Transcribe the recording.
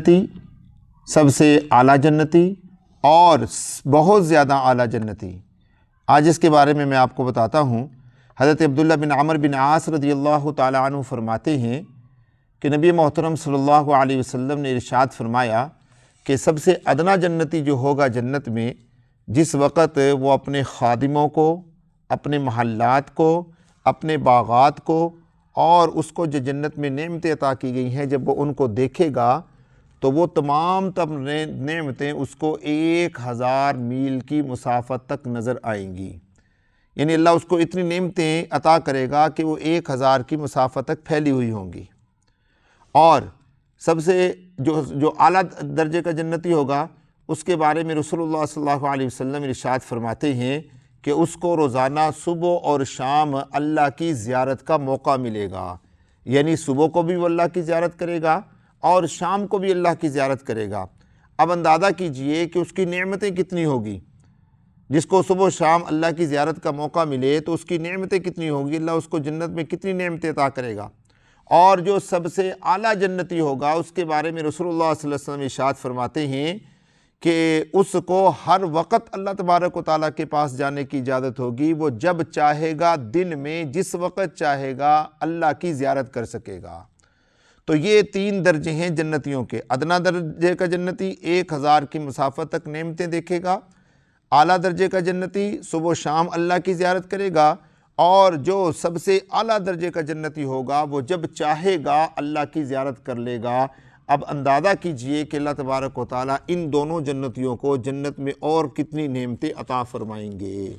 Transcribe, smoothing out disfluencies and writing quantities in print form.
جنتی، سب سے اعلیٰ جنتی اور بہت زیادہ اعلیٰ جنتی۔ آج اس کے بارے میں آپ کو بتاتا ہوں۔ حضرت عبداللہ بن عمرو بن عاص رضی اللہ تعالیٰ عنہ فرماتے ہیں کہ نبی محترم صلی اللہ علیہ وسلم نے ارشاد فرمایا کہ سب سے ادنا جنتی جو ہوگا جنت میں، جس وقت وہ اپنے خادموں کو، اپنے محلات کو، اپنے باغات کو اور اس کو جو جنت میں نعمتیں عطا کی گئی ہیں، جب وہ ان کو دیکھے گا تو وہ تمام نعمتیں اس کو 1000 میل کی مسافت تک نظر آئیں گی۔ یعنی اللہ اس کو اتنی نعمتیں عطا کرے گا کہ وہ 1000 کی مسافت تک پھیلی ہوئی ہوں گی۔ اور سب سے جو اعلیٰ درجے کا جنتی ہوگا، اس کے بارے میں رسول اللہ صلی اللہ علیہ وسلم ارشاد فرماتے ہیں کہ اس کو روزانہ صبح اور شام اللہ کی زیارت کا موقع ملے گا۔ یعنی صبح کو بھی وہ اللہ کی زیارت کرے گا اور شام کو بھی اللہ کی زیارت کرے گا۔ اب اندازہ کیجئے کہ اس کی نعمتیں کتنی ہوگی۔ جس کو صبح و شام اللہ کی زیارت کا موقع ملے تو اس کی نعمتیں کتنی ہوگی، اللہ اس کو جنت میں کتنی نعمتیں عطا کرے گا۔ اور جو سب سے اعلیٰ جنتی ہوگا، اس کے بارے میں رسول اللہ صلی اللہ علیہ وسلم ارشاد فرماتے ہیں کہ اس کو ہر وقت اللہ تبارک و تعالیٰ کے پاس جانے کی اجازت ہوگی۔ وہ جب چاہے گا دن میں جس وقت چاہے گا اللہ کی زیارت کر سکے گا۔ تو یہ 3 درجے ہیں جنتیوں کے۔ ادنا درجے کا جنتی 1000 کی مسافت تک نعمتیں دیکھے گا، اعلیٰ درجے کا جنتی صبح و شام اللہ کی زیارت کرے گا، اور جو سب سے اعلیٰ درجے کا جنتی ہوگا وہ جب چاہے گا اللہ کی زیارت کر لے گا۔ اب اندازہ کیجئے کہ اللہ تبارک و تعالیٰ ان دونوں جنتیوں کو جنت میں اور کتنی نعمتیں عطا فرمائیں گے۔